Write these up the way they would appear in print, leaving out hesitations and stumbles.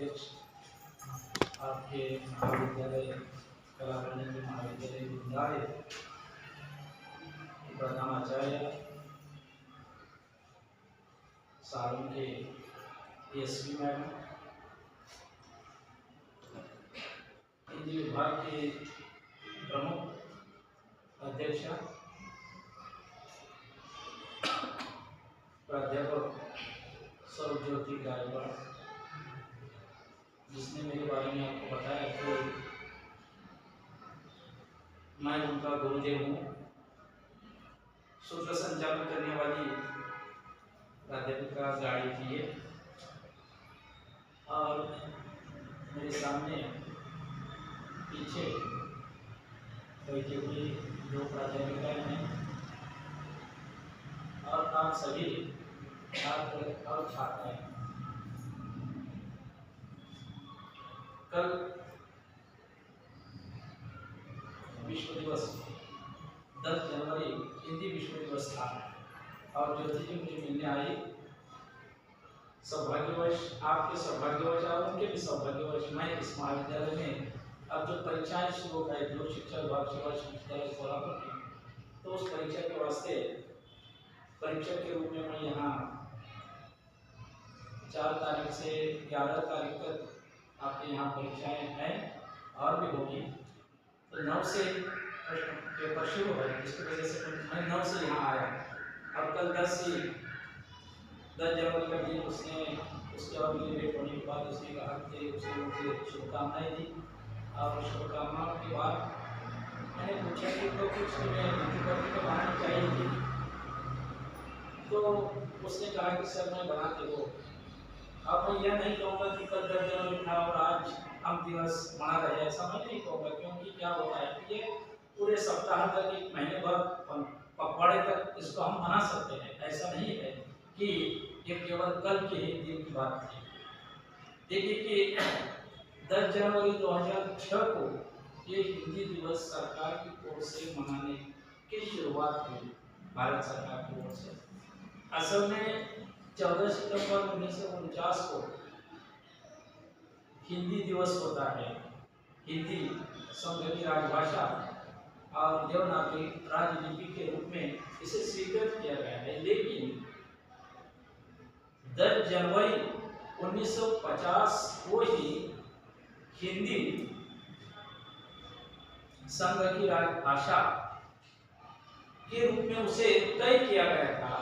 अध्यक्ष, आपके महाविद्यालय कला वाणिज्य महाविद्यालय गुंदारे प्रधानाचार्य, सारण के एसपी मैडम, हिंदी विभाग के प्रमुख अध्यक्ष, प्राध्यापक सर्वज्योति गायकवाड़, जिसने मेरे बारे में आपको बताया कि मैं उनका गुरुदेव हूँ। सूत्र संचालन करने वाली प्राध्यापिका गाड़ी की है और मेरे सामने पीछे बैठी हुई दो प्राध्यापिकाएं हैं और आप सभी छात्र और छात्राएं। कल विश्व दिवस 10 जनवरी हिंदी विश्व दिवस था और ज्योति जी मुझे मिलने आई। सौभाग्यवश, आपके सौभाग्यवश और उनके भी सौभाग्यवश मैं इस महाविद्यालय में अब जो परीक्षाएं शुरू हो गई लोक शिक्षा विभाग सेवा विश्वविद्यालय कोल्हापुर की, तो उस परीक्षा के वास्ते परीक्षक के रूप में मैं यहाँ 4 तारीख से 11 तारीख तक आपके यहाँ परीक्षाएं हैं और भी होगी। तो 9 से पेपर शुरू है, जिसकी वजह से मैं 9 से यहाँ आया। अब कल 10 जनवरी का दिन उसने उसके और मेरे लेट होने के बाद उसने कहा कि उसने मुझे शुभकामनाएं दी और शुभकामनाओं के बाद मैंने पूछा कि तो कुछ तो बनानी चाहिए थी, तो उसने कहा कि सर मैं बना के दो। अब मैं यह नहीं कहूँगा कि कल 10 जनवरी था और आज हम दिवस मना रहे, ऐसा मैं नहीं कहूँगा, क्योंकि क्या होता है कि ये पूरे सप्ताह तक, एक महीने भर पखवाड़े तक इसको हम मना सकते हैं। ऐसा नहीं है कि ये केवल कल के ही दिन की बात थी। देखिए कि 10 जनवरी 2006 को ये हिंदी दिवस सरकार की ओर से मनाने की शुरुआत हुई, भारत सरकार की ओर से। असल में 14 सितंबर 1949 को हिंदी दिवस होता है। हिंदी संघ की राजभाषा और देवनागरी राजलिपि के रूप में इसे स्वीकृत किया गया है, लेकिन 10 जनवरी 1950 को ही हिंदी संघ की राजभाषा के रूप में उसे तय किया गया था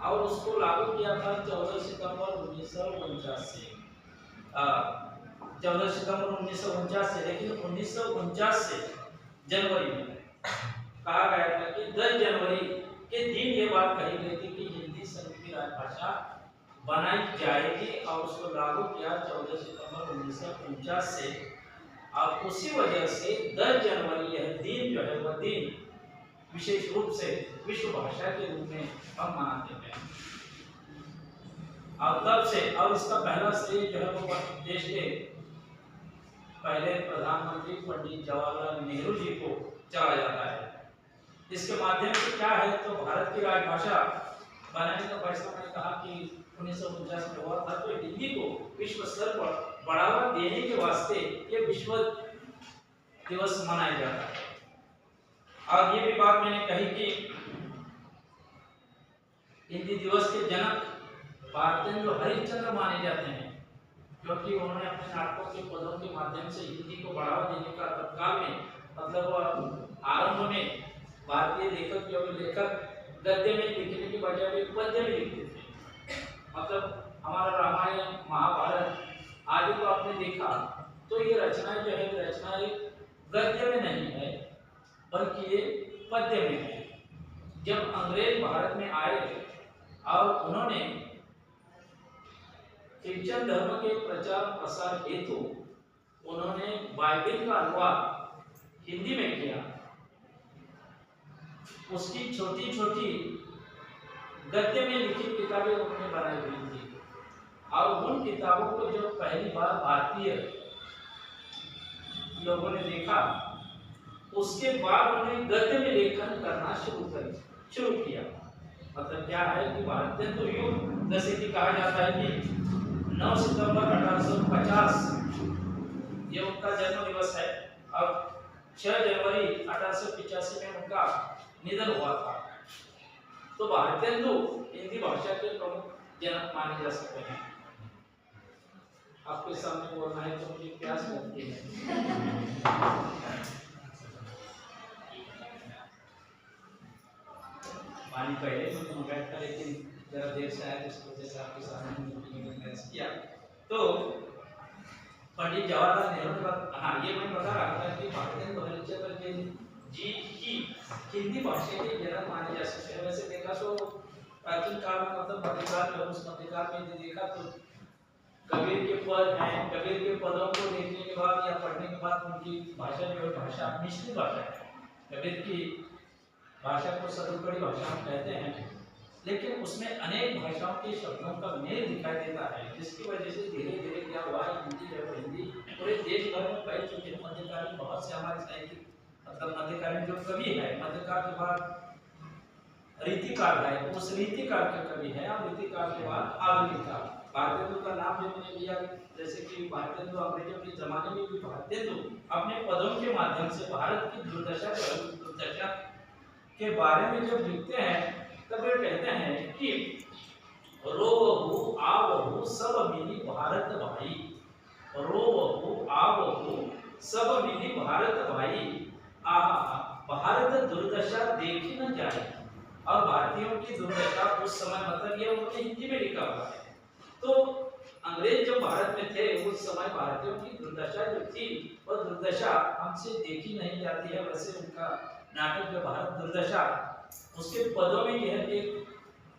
और उसको लागू किया था 14 सितंबर 1949 से। 14 सितंबर 1949 से, लेकिन 1949 से जनवरी में कहा गया था कि 10 जनवरी के दिन ये बात कही गई थी कि हिंदी संघ की राजभाषा बनाई जाएगी और उसको लागू किया 14 सितंबर 1949 से। और उसी वजह से 10 जनवरी यह दिन जो है वह दिन विशेष रूप से विश्व भाषा के रूप में हम मनाते हैं। और तब से, और इसका पहला श्रेय जो है वो देश के पहले प्रधानमंत्री पंडित जवाहरलाल नेहरू जी को चला जाता है। इसके माध्यम से क्या है, तो भारत की राजभाषा बनाने का फैसला मैंने कहा कि 1949 में हुआ था, तो हिंदी को विश्व स्तर पर बढ़ावा देने के वास्ते ये विश्व दिवस मनाया जाता है। और ये भी बात मैंने कही कि हिंदी दिवस के जनक भारतेंदु हरिश्चंद्र माने जाते हैं, क्योंकि उन्होंने अपने नाटकों के पदों के माध्यम से हिंदी को बढ़ावा देने का तत्काल में, मतलब आरंभ में भारतीय लेखक गद्य में लिखने की बजाय वे पद्य में लिखते थे। मतलब हमारा रामायण महाभारत आदि को आपने देखा तो ये रचनाएं जो है, रचनाएं गद्य में नहीं है बल्कि ये पद्य में है। जब अंग्रेज भारत में आए और उन्होंने क्रिश्चियन धर्म के प्रचार प्रसार हेतु उन्होंने बाइबल का अनुवाद हिंदी में किया, उसकी छोटी छोटी गद्य में लिखित किताबें उन्होंने बनाई हुई थी। और उन किताबों को जब पहली बार भारतीय लोगों ने देखा, उसके बाद उन्होंने गद्य में लेखन करना शुरू किया। मतलब क्या है कि भारतेंदु युग जैसे कि कहा जाता है कि 9 सितंबर 1850 1850 ये उनका जन्म दिवस है और 6 जनवरी 1885 में उनका निधन हुआ था। तो भारतेंदु हिंदी भाषा के प्रमुख जनक माने जा सकते हैं। आपके सामने बोलना है तो मुझे प्यास लगती है। पानी पहले मैंने मंगाया था लेकिन जरा देर से आया इस वजह से आपके सामने पीने का प्रयास किया। तो पंडित जवाहरलाल नेहरू का हाँ ये मैं बता रहा था कि भारतेंदु हरिश्चंद्र जी की हिंदी भाषा के जनक माने जा सकते हैं। वैसे देखा तो प्राचीन काल में मतलब मध्यकाल में उस मध्यकाल में देखा तो कबीर के पद हैं, कबीर के पदों को देखने के बाद या पढ़ने के बाद उनकी भाषा जो भाषा मिश्रित भाषा है। कबीर की भाषा को सर्वोपरि भाषा हम कहते हैं, लेकिन उसमें अनेक भाषाओं के शब्दों का मेल दिखाई देता है, जिसकी वजह से धीरे धीरे क्या हुआ हिंदी जो हिंदी पूरे देश भर में फैल चुकी है। मध्यकाल में बहुत से हमारे साहित्यिक मतलब मध्यकालीन जो कवि है, मध्यकाल के बाद रीतिकाल है, उस रीतिकाल के कवि है और रीतिकाल के बाद आधुनिक काल। भारतेंदु का नाम जो मैंने लिया जैसे कि भारतेंदु अंग्रेजों के जमाने में भी भारतेंदु अपने पदों के माध्यम से भारत की दुर्दशा के बारे में जब लिखते हैं तब वे कहते हैं कि रोवहु आवहु सब मिली भारत भाई, रोवहु आवहु सब मिली भारत भाई, आहा भारत दुर्दशा देखी न जाए। और भारतीयों की दुर्दशा उस समय मतलब ये उन्होंने हिंदी में लिखा हुआ है। तो अंग्रेज जब भारत में थे उस समय भारतीयों की दुर्दशा जो थी वह दुर्दशा हमसे देखी नहीं जाती है। वैसे उनका नाटक जो भारत दुर्दशा उसके पदों में यह एक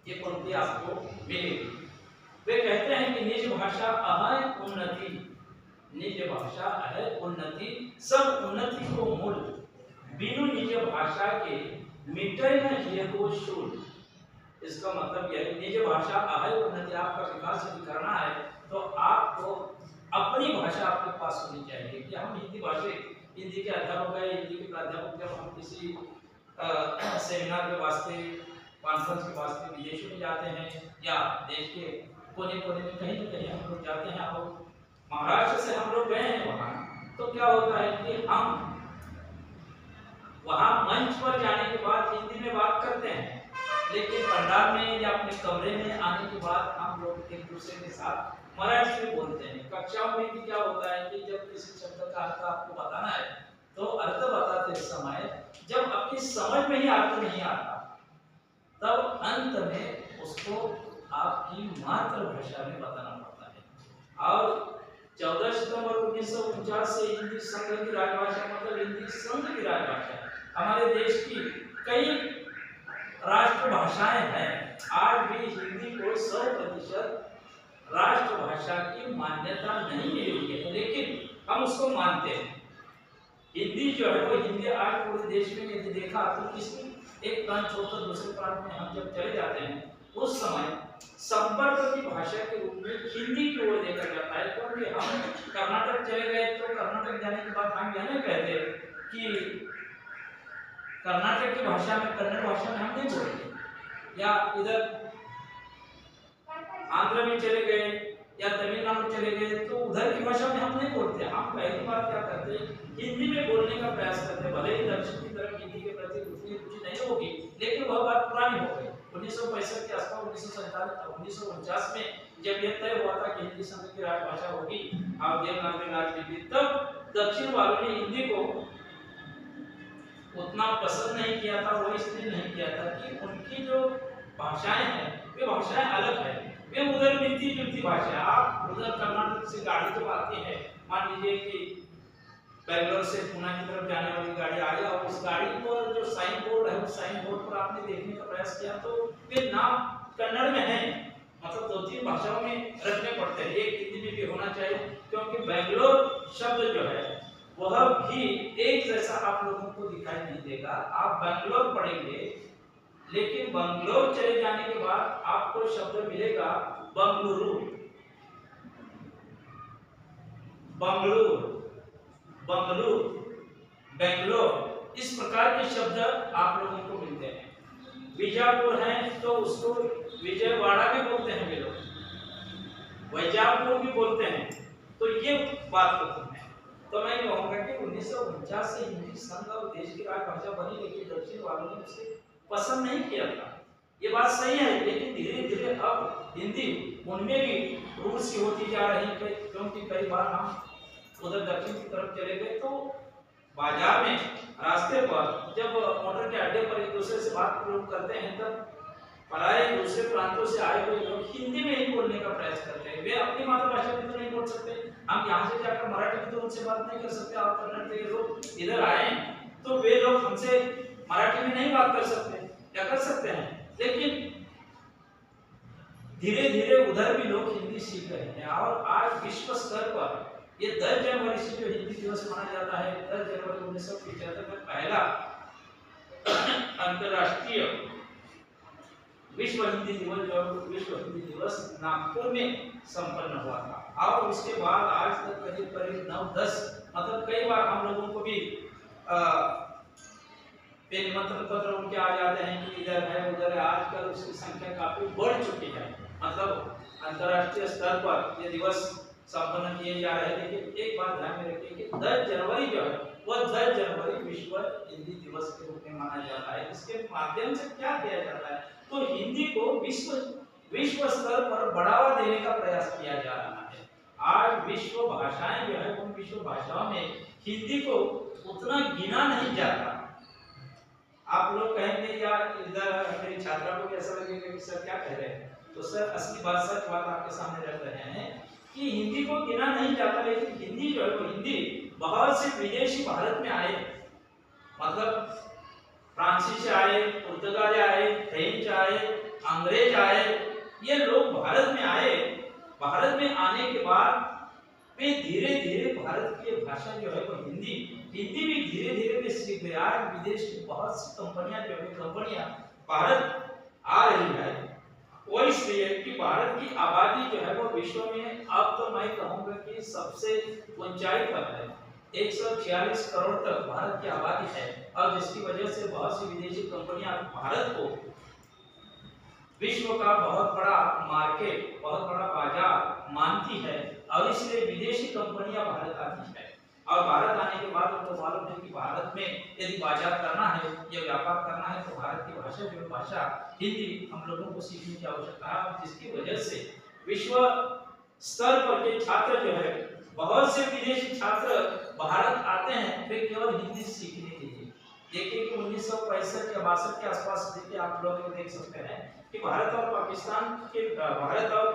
ये पंक्ति आपको मिलेगी। वे कहते हैं कि निज भाषा अहय उन्नति, निज भाषा अहय उन्नति, सब उन्नति को मूल, बिनु निज भाषा के मिटे न ये को शूल। इसका मतलब यह है निज भाषा अहय उन्नति, आपका विकास यदि करना है तो आपको अपनी भाषा आपके पास होनी चाहिए। कि हम हिंदी भाषा हिंदी के अध्यापक है, हिंदी के प्राध्यापक जब हम किसी सेमिनार के वास्ते कॉन्फ्रेंस के वास्ते विदेशों में जाते हैं या देश के कोने कोने में कहीं न कहीं हम लोग जाते हैं और महाराष्ट्र से हम लोग गए हैं वहाँ, तो क्या होता है कि हम वहाँ मंच पर जाने के बाद हिंदी में बात करते हैं, लेकिन पंडाल में या अपने कमरे में आने के बाद हम लोग एक दूसरे के साथ मराठी में बोलते हैं। कक्षाओं में भी क्या होता है कि जब किसी शब्द का अर्थ आपको बताना है तो अर्थ बताते समय जब आपकी समझ में ही अर्थ नहीं आता तब अंत में उसको आपकी मातृभाषा में बताना पड़ता है। और 14 सितंबर 1949 से हिंदी संघ की राजभाषा मतलब हिंदी संघ की राजभाषा हमारे देश की कई राष्ट्रभाषाएं हैं। आज भी हिंदी को 100% राष्ट्रभाषा की मान्यता नहीं मिली है, लेकिन हम उसको मानते हैं। हिंदी जो है वो हिंदी आज पूरे देश में यदि देखा तो किसी एक प्रांत छोड़कर दूसरे प्रांत में हम जब चले जाते हैं उस समय संपर्क की भाषा के रूप में हिंदी की ओर देखा जाता है। क्योंकि हम कर्नाटक चले गए तो कर्नाटक जाने के बाद हम यह नहीं कहते कि कर्नाटक की भाषा में कन्नड़ भाषा में हम नहीं बोलते, या इधर आंध्र में चले गए या तमिलनाडु चले गए तो उधर की भाषा में हम नहीं बोलते। हम पहली बार क्या करते हैं हिंदी में बोलने का प्रयास करते हैं। भले ही दक्षिण की तरफ हिंदी के प्रति उतनी रुचि नहीं होगी, लेकिन वह बात पुरानी हो गई। 1965 के आसपास 1949 में जब यह तय हुआ था कि हिंदी संघ की राजभाषा होगी और देवनागरी राजलिपि, तब दक्षिण वालों ने हिंदी को उतना पसंद नहीं किया था। वो इसलिए नहीं किया था कि उनकी जो भाषाएं हैं वे भाषाएं अलग है, वे उधर मिलती जुलती भाषा है। आप उधर कर्नाटक से गाड़ी जब आती है, मान लीजिए कि बेंगलोर से पुणे की तरफ जाने वाली गाड़ी आई और उस गाड़ी पर जो साइन बोर्ड है उस साइन बोर्ड पर आपने देखने का प्रयास किया तो वे नाम कन्नड़ में है, मतलब 2-3 भाषाओं में रखने पड़ते हैं। एक हिंदी में भी होना चाहिए, क्योंकि बेंगलोर शब्द जो है वह भी एक जैसा आप लोगों को दिखाई नहीं देगा। आप बेंगलोर पढ़ेंगे लेकिन बंगलोर चले जाने के बाद आपको शब्द मिलेगा बंगलुरु, बंगलुरु, बंगलुरु, बेंगलोर, इस प्रकार के शब्द आप लोगों को मिलते हैं। बीजापुर है तो उसको विजयवाड़ा भी बोलते हैं वे लोग, वैजापुर भी बोलते हैं। तो ये बात होती है। तो मैं कहूँगा कि 1949 से हिंदी संघ और देश की राजभाषा बनी, लेकिन दक्षिण वालों ने उसे पसंद नहीं किया था। ये बात सही है, लेकिन धीरे धीरे अब हिंदी उनमें भी रूढ़ सी होती जा रही है, क्योंकि कई बार हम उधर दक्षिण की तरफ चले गए तो बाजार में रास्ते पर जब मोटर के अड्डे पर एक दूसरे से बात लोग करते हैं, तब पराए दूसरे प्रांतों से आए हुए लोग हिंदी में ही बोलने का प्रयास करते हैं। वे अपनी मातृभाषा में तो नहीं बोल सकते। हम यहाँ से जाकर मराठी में तो उनसे बात नहीं कर सकते। आप कर्नाटक के लोग इधर आए तो वे लोग हमसे मराठी में नहीं बात कर सकते, क्या कर सकते हैं? लेकिन धीरे धीरे उधर भी लोग हिंदी सीख रहे हैं और आज विश्व स्तर पर ये 10 जनवरी से जो हिंदी दिवस मनाया जाता है, 10 जनवरी 1975 में पहला अंतरराष्ट्रीय विश्व हिंदी दिवस जो विश्व हिंदी दिवस नागपुर में संपन्न हुआ था। और उसके बाद आज तक करीब करीब 9-10 मतलब कई बार हम लोगों को भी निमंत्रण पत्र उनके आ जाते हैं कि इधर है उधर है। आजकल उसकी संख्या काफी बढ़ चुकी है, मतलब अंतरराष्ट्रीय स्तर पर ये दिवस संपन्न किए जा रहे हैं। लेकिन एक बात ध्यान में रखिए कि 10 जनवरी जो है वह 10 जनवरी विश्व हिंदी दिवस के रूप में माना जाता है। इसके माध्यम से क्या किया जाता है, तो हिंदी को विश्व स्तर पर बढ़ावा देने का प्रयास किया जा रहा है। आज विश्व भाषाएं जो है उन विश्व भाषाओं में हिंदी को उतना गिना नहीं जाता। आप लोग कहेंगे या इधर मेरी छात्रा को कैसा लगेगा कि सर क्या कह रहे हैं, तो सर असली बात सच बात आपके सामने रख रहे हैं कि हिंदी को गिना नहीं जाता। लेकिन हिंदी जो है वो हिंदी बहुत से विदेशी भारत में आए, मतलब फ्रांसीसी से आए, पुर्तगाली आए, फ्रेंच आए, अंग्रेज आए, ये लोग भारत में आए। भारत में आने के बाद वे धीरे धीरे भारत की भाषा जो है वो हिंदी भी धीरे धीरे वे सीख गए। आज विदेश की बहुत सी कंपनियां भारत आ रही है। वो इसलिए कि भारत की आबादी जो है वो विश्व में अब तो मैं कहूँगा कि सबसे ऊंचाई पर है। 146 करोड़ तक भारत की आबादी है और जिसकी वजह से बहुत सी विदेशी कंपनियां भारत को विश्व का बहुत बड़ा मार्केट, बहुत बड़ा बाजार मानती है और इसलिए विदेशी कंपनियां भारत आती है। और भारत आने के बाद उनको मालूम है कि भारत में यदि बाजार करना है या व्यापार करना है तो भारत की भाषा जो भाषा हिंदी हम लोगों को सीखने की आवश्यकता है, जिसकी वजह से विश्व स्तर पर के छात्र जो है बहुत से विदेशी छात्र भारत आते हैं वे केवल हिंदी सीखने के लिए। देखिए कि 1965 या 62 के आसपास देखिए आप लोग देख सकते हैं कि भारत और पाकिस्तान के भारत और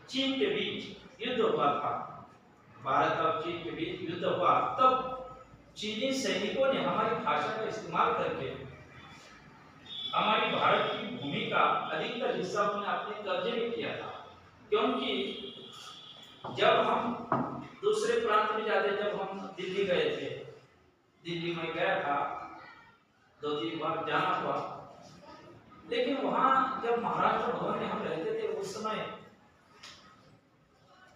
चीन के बीच युद्ध हुआ था। भारत और चीन के बीच युद्ध हुआ तब चीनी सैनिकों ने हमारी भाषा का इस्तेमाल करके हमारी भारत की भूमि का अधिकतर हिस्सा उन्होंने अपने कब्जे में किया था। क्योंकि जब हम दूसरे प्रांत में जाते, जब हम दिल्ली गए थे, दिल्ली में गया था 2-3 बार जाना हुआ, लेकिन वहां जब महाराष्ट्र भवन में हम रहते थे उस समय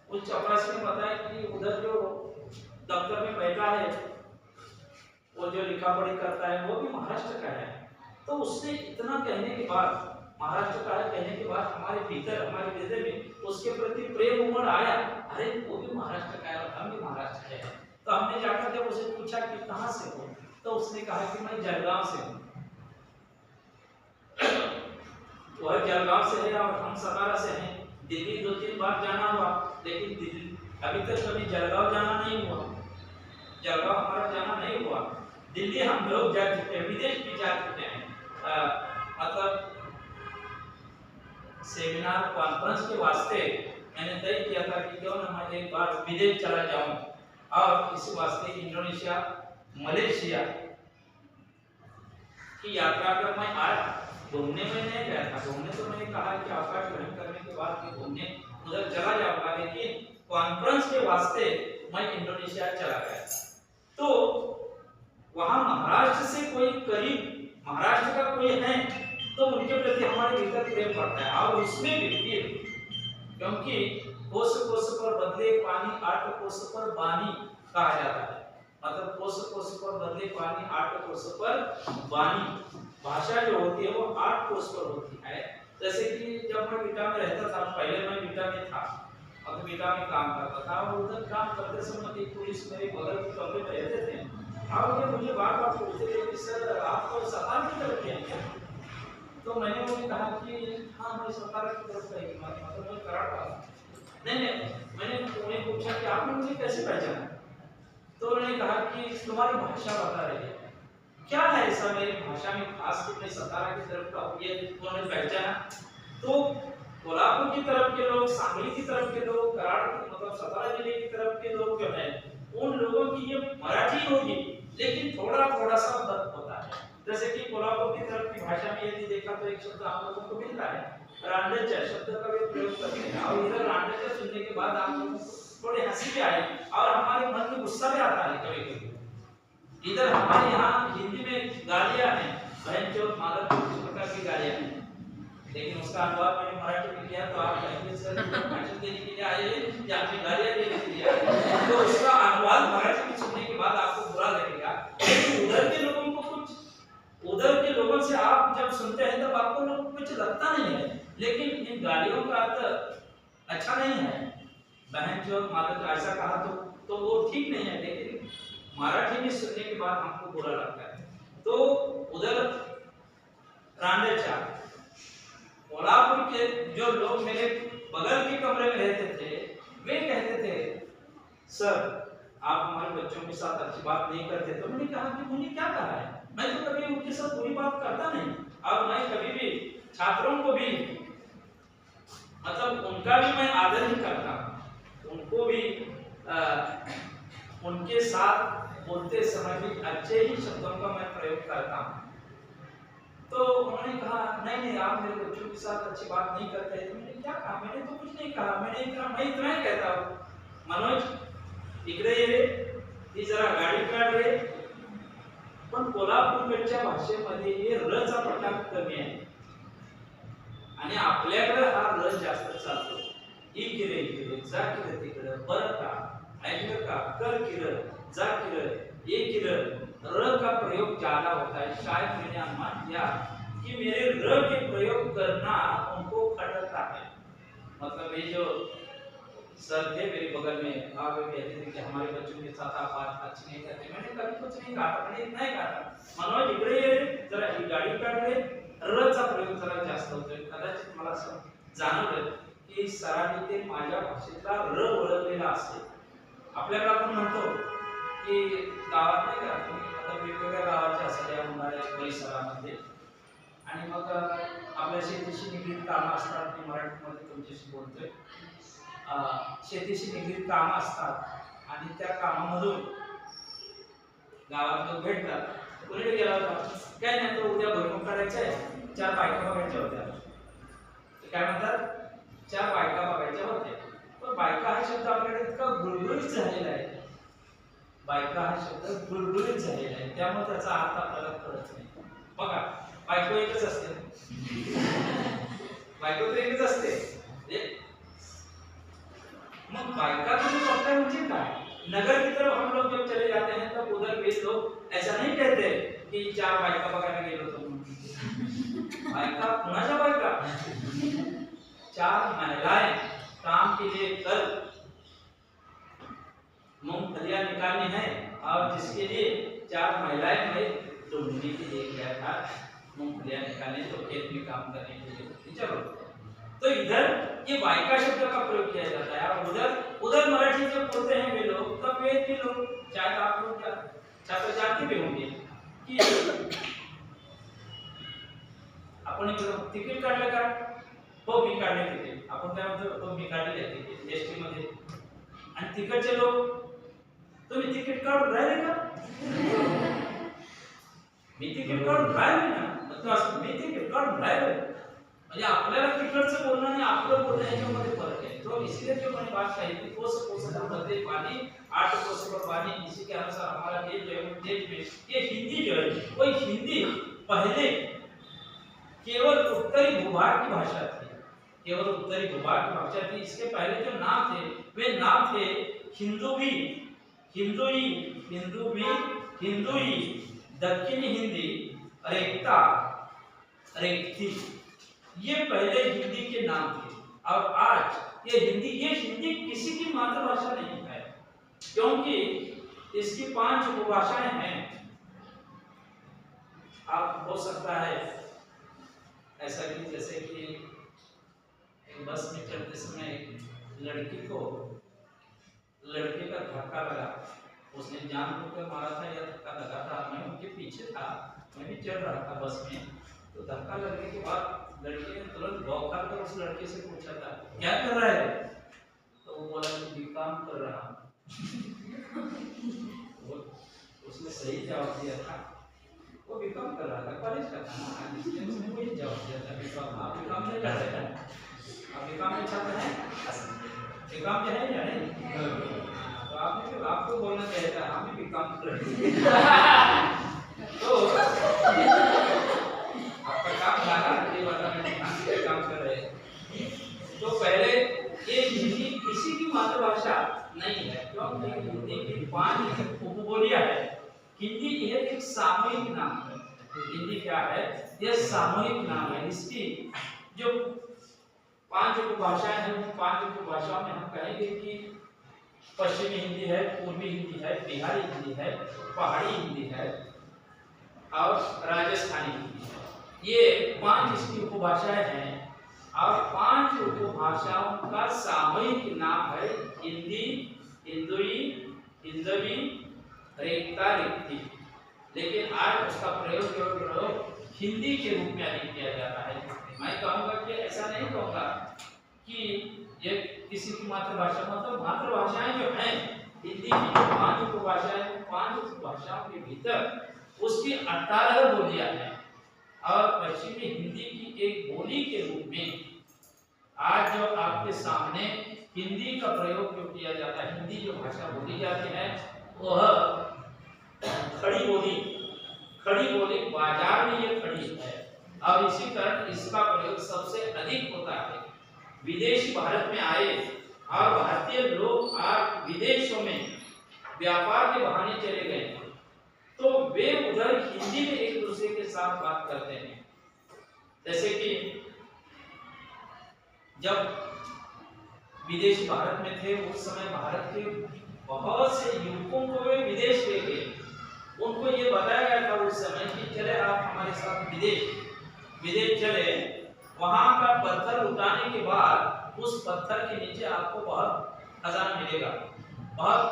उस चपरासी ने बताया कि उधर जो दफ्तर में बैठा है वो जो लिखा पढ़ी करता है वो भी महाराष्ट्र का है। तो उसने इतना कहने के बाद, महाराष्ट्र का है कहने के बाद हमारे भीतर हमारे हृदय में उसके प्रति प्रेम उमड़ आया, अरे वो भी महाराष्ट्र का है और हम भी महाराष्ट्र के हैं। तो हमने जाकर जब उसे पूछा कि कहाँ से हो, तो उसने कहा कि मैं जलगांव से हूँ। वह जलगांव से है और हम सतारा से हैं। दिल्ली 2-3 बार जाना हुआ, लेकिन दिल्ली अभी तक कभी जलगांव जाना नहीं हुआ। जलगांव हमारा जाना नहीं हुआ। दिल्ली हम लोग जा चुके हैं, विदेश भी जा चुके हैं। मतलब सेमिनार कॉन्फ्रेंस के वास्ते मैंने तय किया था कि क्यों ना मैं एक बार विदेश चला जाऊं, और इस वास्ते इंडोनेशिया, मलेशिया की यात्रा कर मैं आया। घूमने में नहीं गया था, घूमने तो मैंने कहा कि अवकाश ग्रहण करने के बाद कि घूमने उधर चला जाऊंगा, लेकिन कॉन्फ्रेंस के वास्ते मैं इंडोनेशिया चला गया। तो वहां महाराष्ट्र से कोई करीब महाराष्ट्र का कोई है तो उनके प्रति हमारे भीतर प्रेम बढ़ता है। और उसमें भी क्योंकि कोस कोस पर बदले पानी, आठ कोस पर बानी कहा जाता है। मतलब कोस कोस पर बदले पानी, 8 कोस पर बानी। भाषा जो होती है वो 8 कोस पर होती है। जैसे कि जब मैं बिटा में रहता था, पहले मैं बिटा में था, अग्निता में काम करता था और उधर काम करते समय एक पुलिस मेरे बगल के कमरे में रहते थे और वो मुझे बार बार पूछते थे कि सर आप तो सफार की तरफ हैं क्या? तो मैंने उन्हें कहा कि हाँ मैं सफार की तरफ का ही मतलब मैं कराड़ वाला। नहीं मैंने उन्हें पूछा कि आपने मुझे कैसे पहचाना? तो उन्होंने कहा कि तुम्हारी भाषा बता रही है। क्या है ऐसा मेरी भाषा में खास कि मैं सतारा की तरफ का हूँ ये उन्होंने पहचाना। तो कोल्हापुर की तरफ के लोग, सांगली की तरफ के लोग, कराड़ मतलब सतारा जिले की तरफ के लोग जो है उन लोगों की ये मराठी होगी लेकिन थोड़ा थोड़ा सा फर्क होता है। जैसे कि कोल्हापुर की तरफ की भाषा में यदि देखा तो एक शब्द आप लोगों को मिलता है रांडेचा शब्द का भी प्रयोग करते हैं और इधर रांडेचा सुनने के बाद आप लोगों को थोड़ी हंसी भी आई और हमारे मन में गुस्सा भी आता है कभी कभी। इधर हमारे यहाँ हिंदी में गालियां हैं बहन चोद मादर इस प्रकार की गालियां हैं लेकिन उसका अनुवाद मैंने मराठी में किया तो आप कहेंगे सर भाषण देने के लिए आए या आपने गालियां देने के लिए आए तो उसका अनुवाद मराठी में सुनने के बाद आपको बुरा लगेगा लेकिन उधर के लोगों को कुछ उधर के लोगों से आप जब सुनते हैं तब आपको लोग कुछ लगता नहीं है लेकिन इन गालियों का अर्थ अच्छा नहीं है। बहन चोद मादर ऐसा कहा तो वो ठीक नहीं है लेकिन मराठी में सुनने के बाद हमको बुरा लगता है। तो उधर रांडेचा कोल्हापुर के जो लोग मेरे बगल के कमरे में रहते थे वे कहते थे सर आप हमारे बच्चों के साथ अच्छी बात नहीं करते। तो मैंने कहा कि मुझे क्या कहा है मैं तो कभी उनके साथ बुरी बात करता नहीं और मैं कभी भी छात्रों को भी मतलब उनका भी मैं आदर ही करता उनको भी उनके साथ बोलते समय भी अच्छे ही शब्दों का मैं प्रयोग करता हूँ। तो उन्होंने कहा नहीं आप मेरे बच्चों के साथ अच्छी बात नहीं करते। तो मैंने क्या कहा मैंने तो कुछ नहीं कहा मैं इतना ही कहता हूँ मनोज इकडे ये रे ती जरा गाडी काढ रे पण कोल्हापूरच्या भाषेमध्ये हे र चा प्रकार कमी आहे आणि आपल्याकडे हा र जास्त चालतो। इकडे जा किरे तिकडे बरं का ऐकलं का कर किरे जा किरे ये किरे र का प्रयोग ज्यादा होता है। शायद मैंने अनुमान किया कि मेरे र के प्रयोग करना उनको खटकता है। मतलब ये जो सर थे मेरे बगल में आप कहते थे कि हमारे बच्चों के साथ आप बात अच्छी नहीं करते। मैंने कभी कुछ नहीं कहा मैंने इतना ही कहा मनोज इकडे ये जरा ही गाडी काढ रे र चा प्रयोग जरा जास्त होतोय। कदाचित मला असं जाणवलं की सरांनी ते माझ्या भाषेतला र ओळखलेला असते। आपल्याकडे आपण म्हणतो की गावात नाही का आता वेगवेगळ्या गावाच्या असल्या उन्हाळ्या परिसरामध्ये आणि मग आपल्या शेतीशी निगडीत कामं असतात मी मराठीमध्ये तुमच्याशी बोलतोय शेतीशी निगडीत कामं असतात आणि त्या कामामधून गावात लोक भेटतात कुणीकडे गेला होता काय नाही तो उद्या भरपूर करायचं आहे 4 बायका बघायच्या होत्या काय म्हणतात 4 बायका बघायच्या होत्या पण बायका हा शब्द आपल्याकडे इतका गुळगुळीत झालेला आहे बायका हा शब्द गुळगुळीत झालेला आहे त्यामुळे त्याचा अर्थ आपल्याला कळत नाही। बघा बायको एकच असते बायको तर एकच असते मग बायका तुम्ही बघताय म्हणजे काय नगर की तरफ हम लोग जब चले जाते हैं तब उधर भी लोग ऐसा नहीं कहते कि 4 बायका बघायला गेलो तो बायका कुणाच्या बायका 4 महिलाएं काम के लिए कल मूंगफलियां निकालनी है और जिसके लिए 4 महिलाएं मैं ढूंढने के लिए गया था मूंगफलियां निकालने तो खेत में काम करने के लिए। चलो तो इधर ये बायका शब्द का प्रयोग किया जाता है और उधर मराठी जब बोलते हैं वे लोग तब वे भी लोग शायद आप लोग क्या छात्र जानते भी होंगे कि आपण इकडे तिकीट काढलं का हो मी काढले तिकीट आपण काय म्हणतो हो मी काढले तिकीट एसटी मध्ये आणि तिकडचे लोक तुम्ही तिकीट काढून राहिले का मी तिकीट काढून राहिले ना मतलब असं मी तिकीट काढून राहिले म्हणजे आपल्याला तिकडचं बोलणं आणि आपलं बोलणं याच्यामध्ये फर्क है। तो इसलिए जो मैंने बात कही थी कोस कोसला बदले पानी 8 कोस पर पानी इसी के अनुसार हमारा देश में ये हिंदी जो है वो हिंदी पहले केवल उत्तरी भूभाग की भाषा थी केवल उत्तरी भूभाग की भाषा थी। इसके पहले जो नाम थे वे नाम थे हिंदुवी हिंदुई दक्षिणी हिंदी रेखता रेखती ये पहले हिंदी के नाम थे और आज ये हिंदी किसी की मातृभाषा नहीं है, क्योंकि इसकी 5 उपभाषाएं हैं। आप हो सकता है ऐसा कि जैसे कि बस में चलते समय लड़की को लड़के का धक्का लगा, उसने जानबूझकर मारा था या धक्का लगा था, मैं उनके पीछे था, मैं भी चल रहा था बस में, तो धक्का लगने के बाद लड़के ने तुरंत बौखलाकर कर उस लड़के से पूछा था क्या कर रहा है, तो वो बोला कि बीकॉम कर रहा हूं। उसने सही जवाब दिया था, वो बीकॉम कर रहा था, कॉलेज का था ना, इसलिए उसने वही जवाब दिया था बीकॉम। आप बीकॉम नहीं करते हैं, आप बीकॉम में छात्र हैं, बीकॉम जो है या नहीं, तो आपने तो आपको बोलना चाहिए था हम भी बीकॉम कर रहे हैं। तो आपका काम लगा ये बताना कि काम कर रहे हैं। तो पहले ये हिंदी किसी की मातृभाषा नहीं है, क्योंकि हिंदी की 5 उपबोलियां है। हिंदी यह एक सामूहिक नाम है। हिंदी क्या है? यह सामूहिक नाम है। इसकी जो 5 उपभाषाएं हैं, उन 5 उपभाषाओं में हम कहेंगे कि पश्चिमी हिंदी है, पूर्वी हिंदी है, बिहारी हिंदी है, पहाड़ी हिंदी है और राजस्थानी हिंदी है। ये 5 इसकी उपभाषाएं हैं और 5 उपभाषाओं का सामूहिक नाम है हिंदी, हिंदुई, हिंदवी, रेखता, रिक्ति। लेकिन आज उसका प्रयोग हिंदी के रूप में अधिक किया जाता है। मैं कहूँगा कि ऐसा नहीं कहूँगा कि ये किसी की मातृभाषा, मतलब मातृभाषाएं जो हैं हिंदी की जो 5 उपभाषाएं, 5 उपभाषाओं के भीतर उसकी 18 बोलियां हैं और पश्चिमी हिंदी की एक बोली के रूप में आज जो आपके सामने हिंदी का प्रयोग जो किया जाता है, हिंदी जो भाषा बोली जाती है वह खड़ी बोली बाजार में ये खड़ी है और इसी कारण इसका प्रयोग सबसे अधिक होता है। विदेशी भारत में आए और भारतीय लोग आज विदेशों में व्यापार के बहाने चले गए, तो वे उधर हिंदी में एक दूसरे के साथ बात करते हैं। जैसे कि जब विदेश भारत में थे उस समय भारत के बहुत से युवकों को वे विदेश ले गए। उनको ये बताया गया था उस समय कि चले आप हमारे साथ विदेश चले, वहां का पत्थर उठाने के बाद उस पत्थर के नीचे आपको बहुत खजाना मिलेगा, बहुत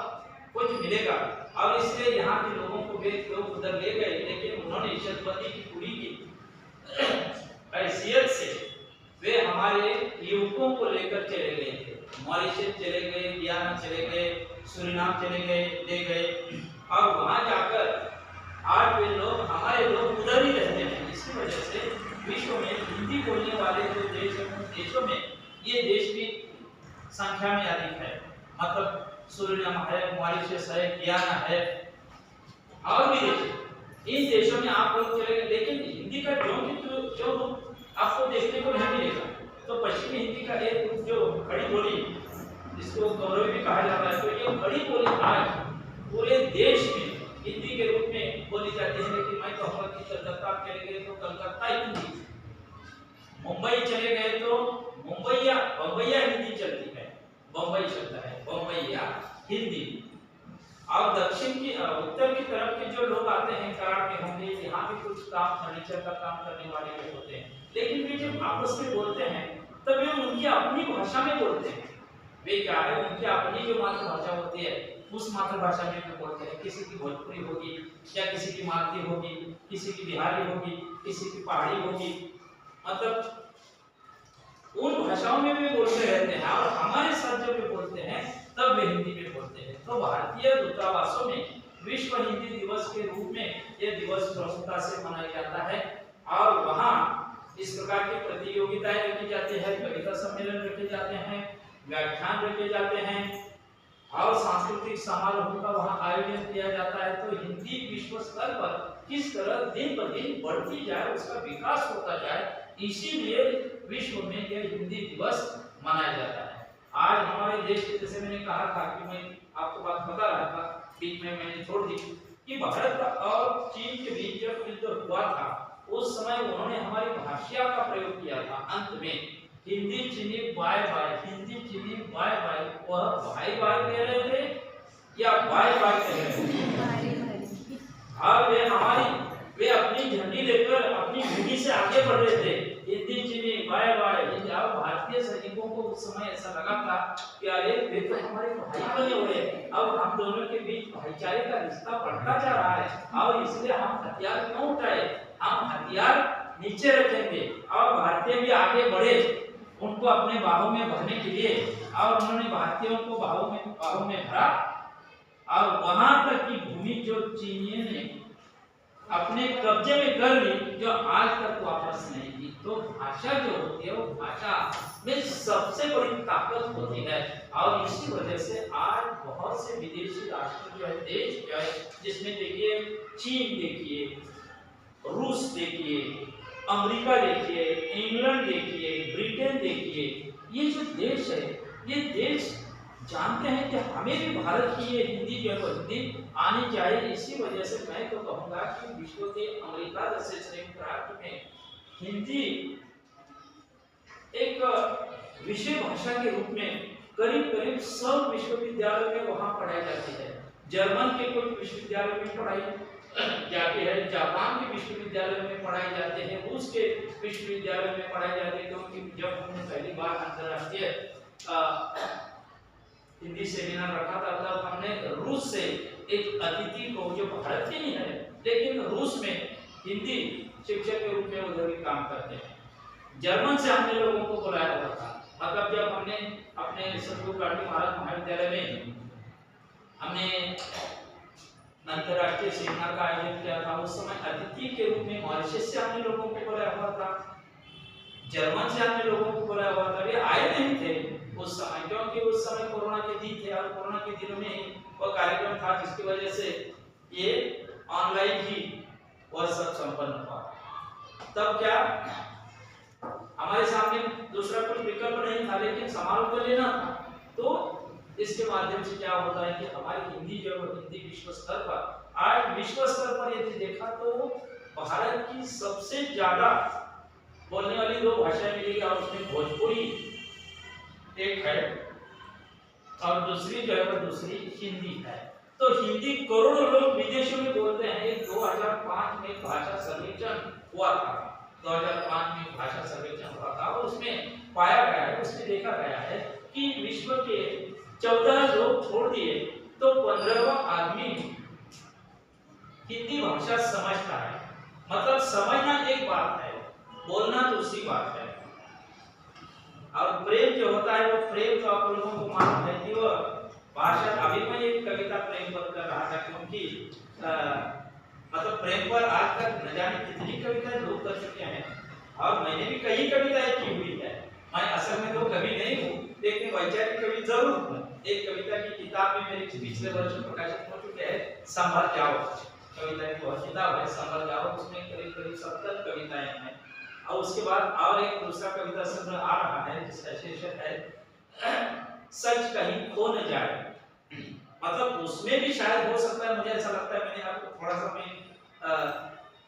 कुछ मिलेगा। और इसलिए यहाँ के लोगों को वे लोग उधर ले गए, लेकिन उन्होंने इज्जतपति की कुड़ी की हैसियत से वे हमारे युवकों को लेकर चले गए थे। मॉरिशस चले गए, गियाना चले गए, सूरीनाम चले गए, ले गए और वहां जाकर आज वे लोग हमारे लोग उधर ही रहते हैं। इसकी वजह से विश्व में हिंदी बोलने वाले जो देश हैं उन देशों में ये देश की संख्या में अधिक है। मतलब सूरीनाम है, मॉरिशस है, गियाना है और भी देश, इन देशों में आप लोग चले गए, लेकिन हिंदी का जो आपको देखने को नहीं मिलेगा। तो पश्चिमी हिंदी का एक जो खड़ी बोली जिसको गौरव भी कहा जाता है, तो ये खड़ी बोली आज पूरे देश में हिंदी के रूप में बोली जाती है। लेकिन मैं कहूँगा कि कलकत्ता चले गए तो कलकत्ता हिंदी, मुंबई चले गए तो बम्बैया हिंदी चलती है, बम्बई शब्द है बम्बैया हिंदी। और दक्षिण की उत्तर की तरफ के जो लोग आते हैं, कराड़ के होंगे, यहाँ भी कुछ काम फर्नीचर का काम करने वाले लोग होते हैं, लेकिन वे जब आपस में बोलते हैं तब वे उनकी अपनी भाषा में बोलते हैं। वे क्या है, उनकी अपनी जो मातृभाषा होती है उस मातृभाषा में भी बोलते हैं। किसी की भोजपुरी होगी या किसी की मारती होगी, किसी की बिहारी होगी, किसी की पहाड़ी होगी, मतलब उन भाषाओं में भी बोलते रहते हैं। और हमारे साथ जब वे बोलते हैं तब वे हिंदी में बोलते हैं। तो भारतीय दूतावासों में विश्व हिंदी दिवस के रूप में यह दिवस प्रमुखता से मनाया जाता है और वहाँ इस प्रकार की प्रतियोगिताएं रखी जाती है, कविता सम्मेलन रखे जाते हैं, व्याख्यान रखे जाते हैं और सांस्कृतिक समारोह का वहाँ आयोजन किया जाता है। तो हिंदी विश्व स्तर पर किस तरह दिन ब दिन बढ़ती जाए, उसका विकास होता जाए, इसीलिए विश्व में यह हिंदी दिवस मनाया जाता है। आज हमारे देश के, जैसे मैंने कहा था कि मैं आपको बात बता रहा था, बीच में मैंने छोड़ दी कि भारत और चीन के बीच जब युद्ध हुआ था उस समय उन्होंने हमारी भाषा का प्रयोग किया था अंत में, हिंदी चीनी बाय बाय, हिंदी चीनी बाय बाय। वह भाई भाई कह रहे थे या बाय बाय कह रहे थे? हाँ, वे अपनी झंडी लेकर अपनी भूमि से आगे बढ़ रहे थे। हिंदी चीनी बाय बाय। अब भारतीय सैनिकों को उस समय ऐसा लगा था कि अरे वे तो हमारे भाई बने हुए हैं, अब हम दोनों के बीच भाईचारे का रिश्ता बढ़ता जा रहा है और इसलिए हम हथियार क्यों उठाए, हम हथियार नीचे रखेंगे। और भारतीय भी आगे बढ़े उनको अपने बाहों में भरने के लिए, और उन्होंने भारतीयों को बाहों में भरा और वहां तक की भूमि जो चीनियों ने अपने कब्जे में कर ली, जो आज तक वापस नहीं दी। तो भाषा जो होती है वो भाषा में सबसे बड़ी ताकत होती है, और इसी वजह से आज बहुत से विदेशी राष्ट्र जो है, देश जो है, जिसमें देखिए चीन देखिए, रूस देखिए, अमेरिका देखिए, इंग्लैंड देखिए, ब्रिटेन देखिए, ये जो देश है, ये देश जानते हैं कि हमें भी भारत की ये हिंदी जो है हिंदी आनी चाहिए। इसी वजह से मैं तो कहूँगा कि विश्व के अमेरिका जैसे संयुक्त राष्ट्र में हिंदी एक विषय भाषा के रूप में करीब करीब सब विश्वविद्यालयों में वहाँ पढ़ाई जाती है। जर्मन के कुछ विश्वविद्यालयों में पढ़ाई जाती है, जापान के विश्वविद्यालयों में पढ़ाई जाते हैं, रूस के विश्वविद्यालयों में पढ़ाई जाती है। क्योंकि जब हमने पहली बार अंतर्राष्ट्रीय हिंदी सेमिनार रखा था, तब हमने रूस से एक अतिथि को, जो भारत के ही है लेकिन रूस में हिंदी शिक्षक के रूप में उधर भी काम करते हैं, जर्मन से हमने लोगों को बुलाया हुआ था। मतलब जब हमने अपने सतगुरु काटी महाराज महाविद्यालय में हमने अंतर्राष्ट्रीय सेमिनार का आयोजन किया था, उस समय अतिथि के रूप में मॉरिशस से हमने लोगों को बुलाया हुआ था, जर्मन से हमने लोगों को बुलाया हुआ था। वे आए नहीं थे उस समय, क्योंकि उस समय कोरोना के दिन थे और कोरोना के दिनों में वह कार्यक्रम था, जिसकी वजह से ये ऑनलाइन ही वह सब संपन्न हुआ। तब क्या हमारे सामने दूसरा कुछ विकल्प नहीं था, लेकिन समारोह को लेना था। तो इसके माध्यम से क्या होता है कि हमारी हिंदी जो है हिंदी विश्व स्तर पर, आज विश्व स्तर पर यदि देखा तो भारत की सबसे ज्यादा बोलने वाली 2 भाषाएं मिलेगी, और उसमें भोजपुरी एक है और दूसरी जो है वो दूसरी हिंदी है। तो हिंदी करोड़ों लोग विदेशों में बोलते हैं। एक 2005 में भाषा सर्वेक्षण हुआ था, 2005 में भाषा सर्वेक्षण हुआ था, और उसमें पाया गया है, उसमें देखा गया है कि विश्व के 14 लोग छोड़ दिए तो 15वां आदमी हिंदी भाषा समझता है। मतलब समझना एक बात है, बोलना दूसरी बात है। और प्रेम जो होता है वो प्रेम तो आप लोगों को मालूम है कि वो भाषा, अभी मैं एक कविता प्रेम पर कर रहा था, क्योंकि मतलब प्रेम पर आज तक न जाने कितनी कविताएं लोग कर चुके हैं, और मैंने भी कई कविताएं की हुई है। मैं असल में तो कवि नहीं हूँ, लेकिन वैचारिक कवि जरूर हूँ। एक कविता की किताब में मेरी पिछले वर्ष प्रकाशित हो चुके हैं, संभल जाओ कविता की बहुत किताब है, संभल जाओ, उसमें करीब करीब 70 कविताएं हैं। और उसके बाद और एक दूसरा कविता संग्रह आ रहा है जिसका शीर्षक है सच कहीं खो न जाए। मतलब उसमें भी शायद हो सकता है, मुझे ऐसा लगता है, मैंने आपको थोड़ा सा मैं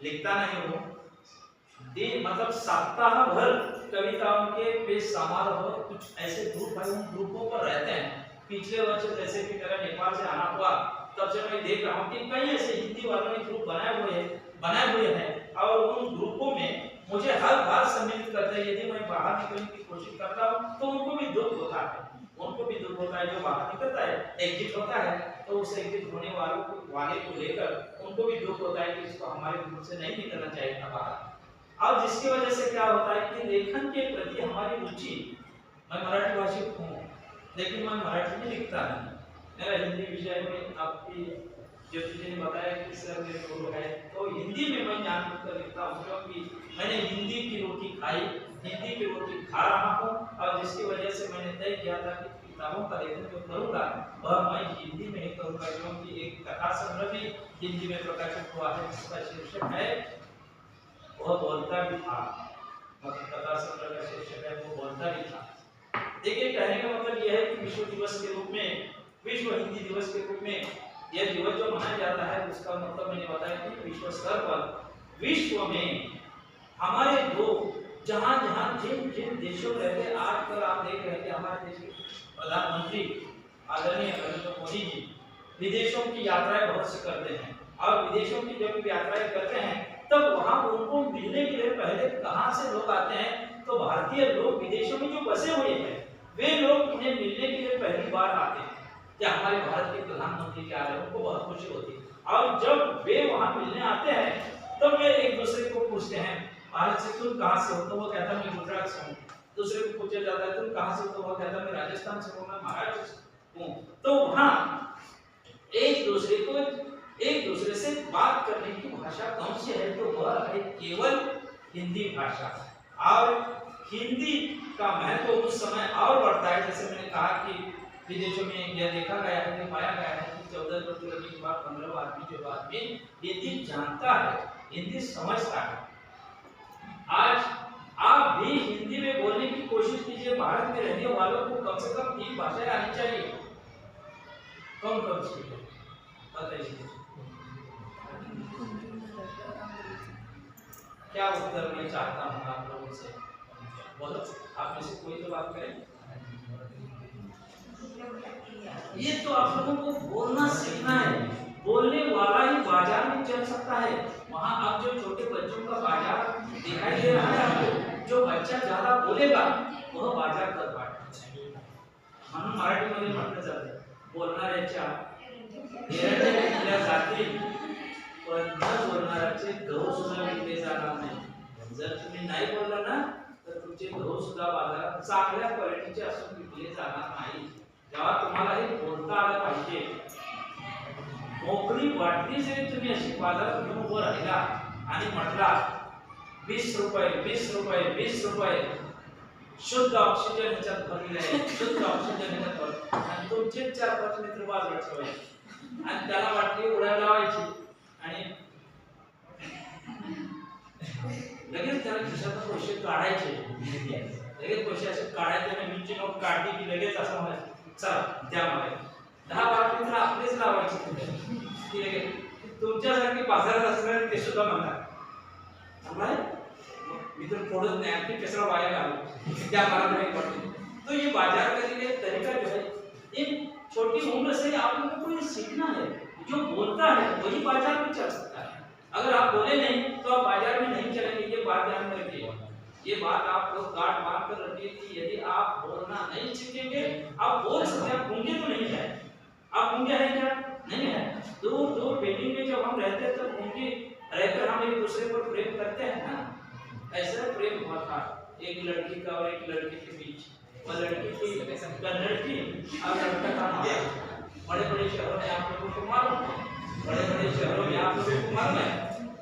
लिखता नहीं हूँ, मतलब सप्ताह भर कविताओं के पेश समारोह कुछ ऐसे ग्रुप है, उन ग्रुपों पर रहते हैं। पिछले वर्ष जैसे कि मेरा नेपाल से आना हुआ, तब से मैं देख रहा हूँ कि कई ऐसे हिंदी वालों ने ग्रुप बनाए हुए हैं, और उन ग्रुपों में मुझे हर बार सम्मिलित करते हैं। यदि मैं बाहर निकलने की कोशिश करता हूँ तो उनको भी दुख होता है, जो बाहर निकलता है, एग्जिट होता है, तो उस एग्जिट होने वाले को लेकर उनको भी दुख होता है कि इसको हमारे ग्रुप से नहीं निकलना चाहिए था बाहर। और जिसकी वजह से क्या होता है कि लेखन के प्रति हमारी रुचि, मैं मराठी भाषी हूँ लेकिन मैं मराठी में लिखता नहीं, मेरा हिंदी विषय में आपकी ज्योति जी ने बताया कि सर मेरे गुरु है, तो हिंदी में मैं जानबूझकर लिखता हूँ, क्योंकि मैंने हिंदी की रोटी खाई, हिंदी की रोटी खा रहा हूँ, और जिसकी वजह से मैंने तय किया था कि किताबों का लेखन जो करूँगा वह मैं हिंदी में ही करूँगा। क्योंकि एक कथा संग्रह भी हिंदी में प्रकाशित हुआ है जिसका शीर्षक है वह बोलता भी था, मतलब कथा संग्रह का शीर्षक है वो बोलता भी था। देखिए, कहने का मतलब यह है कि विश्व दिवस के रूप में, विश्व हिंदी दिवस के रूप में यह दिवस जो मनाया जाता है, उसका मतलब मैंने बताया कि विश्व स्तर पर विश्व में हमारे 2 जहाँ जहाँ जिन जिन देशों में रहते, आजकल आप देख रहे हैं कि हमारे देश के प्रधानमंत्री आदरणीय नरेंद्र मोदी जी विदेशों की यात्राएं बहुत से करते हैं, और विदेशों की जब यात्राएं करते हैं तब वहाँ उनको मिलने के लिए पहले कहाँ से लोग आते हैं, तो भारतीय लोग विदेशों में जो बसे हुए हैं वे लोग उन्हें मिलने के लिए पहली बार आते हैं कि हमारे भारत के प्रधानमंत्री के आ रहे हैं, उनको बहुत खुशी होती है। और जब वे वहाँ मिलने आते हैं तब वे एक दूसरे को पूछते हैं भारत से तुम कहाँ से हो, तो वो कहता है मैं गुजरात से हूँ। दूसरे को पूछा जाता है तुम कहाँ से हो, तो वो कहता है मैं राजस्थान से हूँ, मैं महाराष्ट्र से हूँ। तो वहाँ एक दूसरे से बात करने की भाषा कौन सी है, तो वह है केवल हिंदी भाषा। और हिंदी का महत्व उस समय और बढ़ता है, जैसे मैंने कहा कि विदेशों में यह देखा गया है, ये पाया गया है कि 14 करोड़ लोगों के बाद 15 आदमी जो आदमी हिंदी जानता है, हिंदी समझता है। आज आप भी हिंदी में बोलने की कोशिश कीजिए। भारत में रहने वालों को कम से कम 3 भाषाएं आनी चाहिए। कौन कौन सी है बताइए? क्या उत्तर मैं चाहता हूँ आप लोगों से, बोलो। आप में से कोई तो बात करें। ये तो आप लोगों को बोलना सीखना है। बोलने वाला ही बाजार में चल सकता है। वहाँ आप जो छोटे बच्चों का बाजार दिखाई दे रहा है आपको, जो बच्चा ज्यादा बोलेगा वह बाजार कर पाएगा। हम मराठी मध्ये म्हटलं जातं बोलणाऱ्याच्या विकल्या जातील पण न बोलणाऱ्याचे गहू सुद्धा विकले जाणार नाही। जर तुम्ही नाही बोलला ना तर तुमचे गहू सुद्धा बाजारात चांगल्या क्वालिटीचे असून विकले जाणार नाही। जेव्हा तुम्हाला हे बोलता आलं पाहिजे, मोकळी वाटली जरी तुम्ही अशी बाजारात घेऊन उभं राहिला आणि म्हटला 20 रुपये 20 रुपये 20 रुपये शुद्ध ऑक्सिजन ह्याच्यात भरलेलं आहे, शुद्ध ऑक्सिजन ह्याच्यात भरलेलं आहे, आणि तुमचे 4-5 मित्र बाजूला ठेवायचे आणि त्याला वाटली उड्या लावायची आणि लगेच त्याला खिशातून पैसे काढायचे, लगेच पैसे असे काढायचे आणि मीची नोट काढली की लगेच असं म्हणायचं चला द्या मला। 10-12 मित्र आपलेच लावायचे की लगेच तुमच्यासारखे बाजारात असणारे ते सुद्धा म्हणतात मित्र फोड़त नहीं आपकी कसरा वाया डालो क्या बात नहीं पड़ती। तो ये बाजार का ये तरीका जो है, एक छोटी उम्र से आप लोगों को ये सीखना है। जो बोलता है वही बाजार में चल सकता है। अगर आप बोले नहीं तो आप बाजार में नहीं चलेंगे। ये बात ध्यान में रखिए, ये बात आप लोग गांठ बांध कर रखिए कि यदि आप बोलना नहीं सीखेंगे, आप बोल सकते हैं, आप गूंगे तो नहीं है। आप गूंगे हैं क्या? नहीं है। दूर दूर बिल्डिंग में जब हम रहते हैं तब गूंगे रहकर हम एक दूसरे पर प्रेम करते हैं ना, ऐसा प्रेम हुआ था एक लड़की का और एक लड़के के बीच। वह लड़की थी कन्नड़ की और लड़का था हमारा। बड़े बड़े शहरों में आप लोगों को मालूम है, बड़े बड़े शहरों में आप लोगों को मालूम है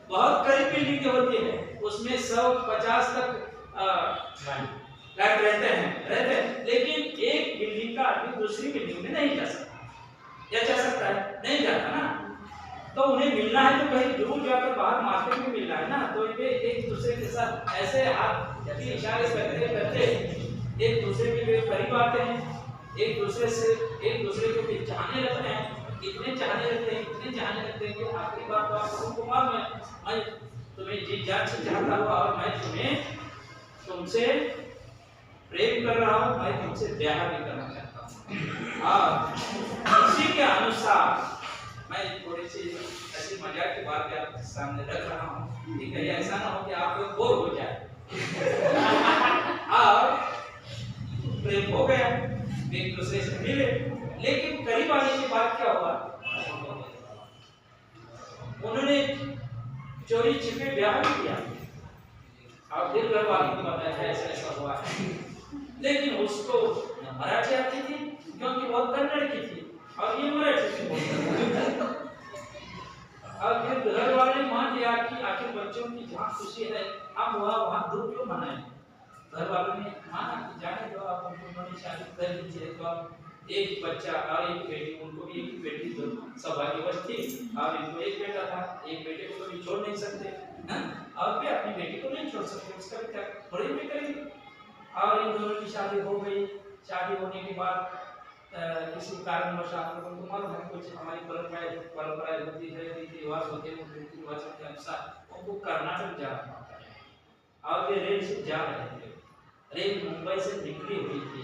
बहुत करीब बिल्डिंग होती है, उसमें 150 तक फ्लैट रहते हैं, लेकिन एक बिल्डिंग का आदमी दूसरी बिल्डिंग में नहीं जा सकता। या जा सकता है? नहीं जाता ना। तो उन्हें मिलना है तो कहीं दूर जाकर बाहर मार्केट में मिलना है ना, तो वे एक दूसरे के साथ ऐसे हाथ के इशारे करते करते एक दूसरे के करीब आते हैं, एक दूसरे को चाहने लगते हैं, इतने चाहने लगते हैं कि आखिरी बात तो आप लोगों को मालूम है, मैं तुम्हें जी जान से चाहता हूँ और मैं तुमसे प्रेम कर रहा हूँ, मैं तुमसे ब्याह भी करना चाहता हूँ। और इसी के अनुसार मैं थोड़ी सी ऐसी मजाक की बात आपके सामने रख रहा हूँ कि कहीं ऐसा ना हो कि आप लोग बोर हो जाए। और प्रेम हो गया, एक दूसरे से मिले, लेकिन करीब आने के बाद क्या हुआ, उन्होंने चोरी छिपे ब्याह भी किया। और फिर घर वालों को बताया ऐसा ऐसा हुआ है, लेकिन उसको मराठी आती थी क्योंकि बहुत कन्नड़ की थी और ये मराठी से और फिर घर वाले मान लिया कि आखिर बच्चों की जहाँ खुशी है हम वहाँ दुख क्यों मनाएं। घर वालों ने माना कि जाने दो, आप उनको शादी कर दीजिए। तो अब एक बच्चा और एक बेटी, उनको भी एक बेटी तो सौभाग्यवश थी और इनको एक बेटा था। एक बेटे को कभी छोड़ नहीं सकते और भी अपनी बेटी को नहीं छोड़ सकते, उसका भी क्या थोड़ी भी करेंगे। और इन दोनों की शादी हो गई। शादी होने के बाद किसी कारणवश आप लोगों को मालूम है कुछ हमारी परंपराएं होती है, रीति रिवाज होते हैं, रीति रिवाजों के अनुसार उनको कर्नाटक जाना पड़ता है। और ये रेल से जा रहे थे, रेल मुंबई से निकली हुई थी।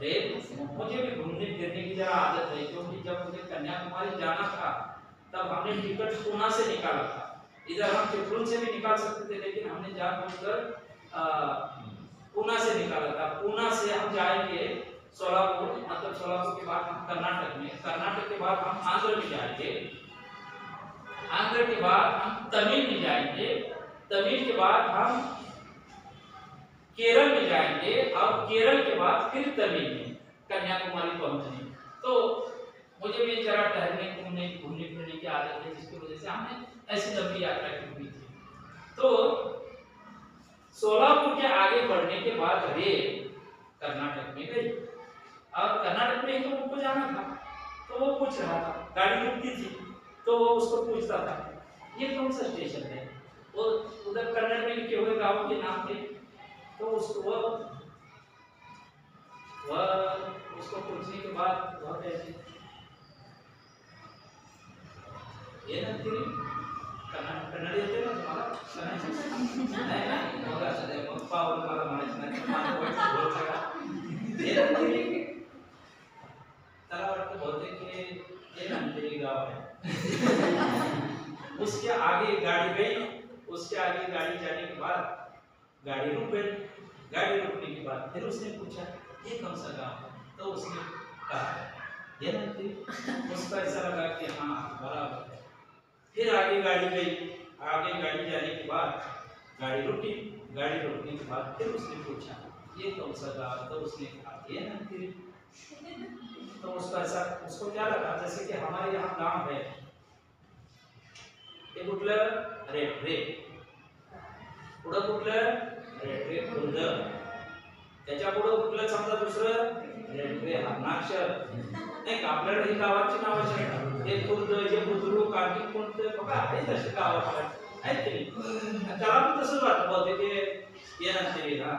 रेल, मुझे भी घूमने फिरने की जरा आदत है, क्योंकि जब मुझे कन्याकुमारी जाना था तब हमने टिकट पूना से निकाला था। इधर हम चिपळूण से भी निकाल सकते थे, लेकिन हमने जानबूझकर पूना से निकाला था। पूना से हम जाएंगे सोलापुर, मतलब सोलापुर के बाद हम कर्नाटक में, कर्नाटक के बाद हम आंध्र में जाएंगे, आंध्र के बाद हम तमिल में जाएंगे, तमिल के बाद हम केरल में जाएंगे और केरल के बाद फिर तमिल में कन्याकुमारी पहुंचने। तो मुझे भी जरा टहलने घूमने फिरने की आदत है, जिसकी वजह से हमने ऐसी लंबी यात्रा की थी। तो सोलापुर के आगे बढ़ने के बाद रेल कर्नाटक में गई, और कर्नाटक में ही तो उनको जाना था। तो वो पूछ रहा था, गाड़ी रुकती थी तो वो उसको पूछता था ये कौन सा स्टेशन है, वो उधर कन्नड़ में लिखे हुए गाँव के नाम थे। तो उसको उसको पूछने के बाद वह कहती ये ना तेरी कन्नड़ येते ना तुम्हाला नाही ना मग असं ते मग पावलं मला म्हणायचं नाही, माझं वाईट बोल सगळा ये ना तेरी, त्याला वाटतं बहुतेक ये ना तेरी गाव है। उसके आगे गाड़ी गई, उसके आगे गाड़ी जाने के बाद गाड़ी रुक गई। गाड़ी रुकने के बाद फिर उसने पूछा ये कौन सा गाँव है, तो उसने कहा ये ना तेरी। उसको ऐसा लगा कि हाँ बराबर है। फिर आगे गाड़ी गई, आगे गाड़ी जाने के बाद गाड़ी रुकी, गाड़ी रुकने के बाद फिर उसने पूछा ये कौन सा गाँव, तो उसने कहा ये ना तेरी। तो उसको ऐसा, उसको क्या लगा जैसे कि हमारे यहाँ गांव है, ते कुठलं रेटरे, पुढं कुठलं रेटरे खुर्द, त्याच्या पुढं कुठलं समजा दुसरं रेटरे हरणाक्षर, नाही का आपल्याला ही गावाची नावं आहेत, हे खुर्द, हे बुद्रुक, आणखी कोणतं बघा आहे तशी गावाकडे आहेत की नाही, त्याला पण तसंच वाटतं बोलते की ये ना तेरी, हाँ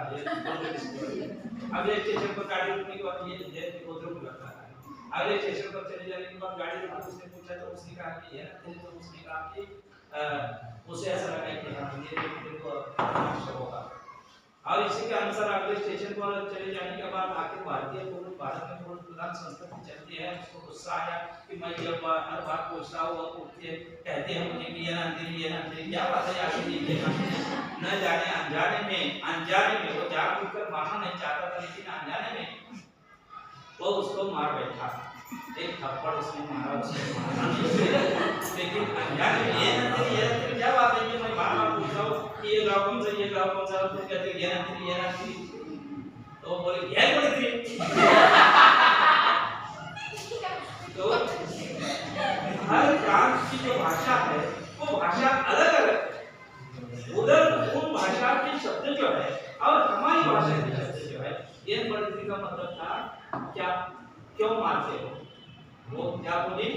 अगले स्टेशन पर गाड़ी रुकने के बाद ये बुद्रुक लगता है। अगले स्टेशन पर चले जाने के बाद गाड़ी रुकी, उसने पूछा तो उसने कहा कि ये ना तेरी, तो उसने कहा कि उसे ऐसा लगा कि हाँ ये तो अक्षर होगा। और इसी के अनुसार अगले स्टेशन पर चले जाने के बाद आखिर भारतीय पूर्व भारत में पूर्व प्रधान संस्कृति चलती है। उसको गुस्सा आया कि मैं जब हर बात पूछ रहा हूँ वो पूछते कहते हैं मुझे कि ये ना तेरी क्या बात है आगे दीजिए न जाने अनजाने में वो जानबूझकर मारना नहीं चाहता था, लेकिन अनजाने में वो उसको मार बैठा, एक थप्पड़ उसने मारा, उसको मारना नहीं, लेकिन अनजाने में ये ना तेरी क्या बात है, मैं बार-बार पूछ रहा हूँ कि ये गाँव कौन सा, ये गाँव कौन सा, तो कहते ये ना तेरी, तो बोले ये बोली थी। तो हर प्रांत की जो भाषा है वो भाषा अलग अलग है, उधर उन भाषा के शब्द जो है और हमारी भाषा के शब्द जो है, ये बड़ी का मतलब था क्या, क्यों मारते हो, वो क्या बोली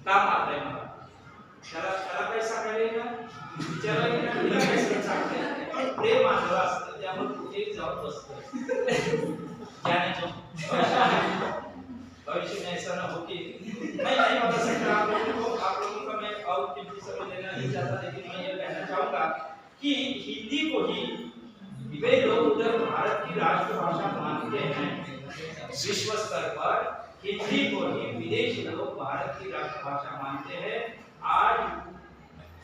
का मारते हैं मारा, चला कैसा करेगा, चला कैसा सांगते प्रेम आंधळा असतं, त्यामुळे कुठेही जाऊन बसतं जाने जो भविष्य में ऐसा ना हो कि मैं नहीं बता सकता आप लोगों का मैं और कीमती समय लेना नहीं चाहता, लेकिन मैं ये कहना चाहूँगा कि हिंदी को ही वे लोग उधर भारत की राष्ट्रभाषा मानते हैं, विश्व स्तर पर हिंदी को ही विदेशी लोग भारत की राष्ट्रभाषा मानते हैं। आज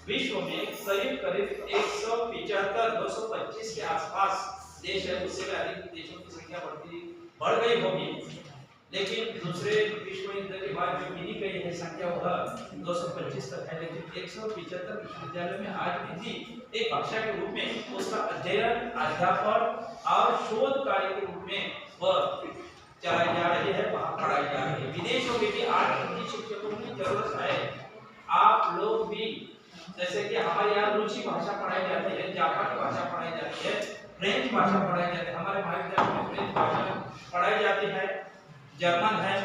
विश्व में करीब 175-225 के आसपास देश है, उससे भी अधिक देशों की संख्या बढ़ गई होगी, लेकिन दूसरे विश्व युद्ध के बाद जो गिनी गई है संख्या वह 225 तक है, लेकिन 175 विश्वविद्यालयों में आज हिंदी एक भाषा के रूप में उसका अध्ययन, अध्यापन और शोध कार्य के रूप में वह चलाई जा रही है, वहाँ पढ़ाई जा रही है। विदेशों में भी आज हिंदी शिक्षकों की जरूरत है। आप लोग भी जैसे कि हमारे यहाँ रूसी भाषा पढ़ाई जाती है, जापानी भाषा पढ़ाई जाती है, फ्रेंच भाषा पढ़ाई जाती है, हमारे महाविद्यालय में फ्रेंच भाषा पढ़ाई जाती है, जर्मन है,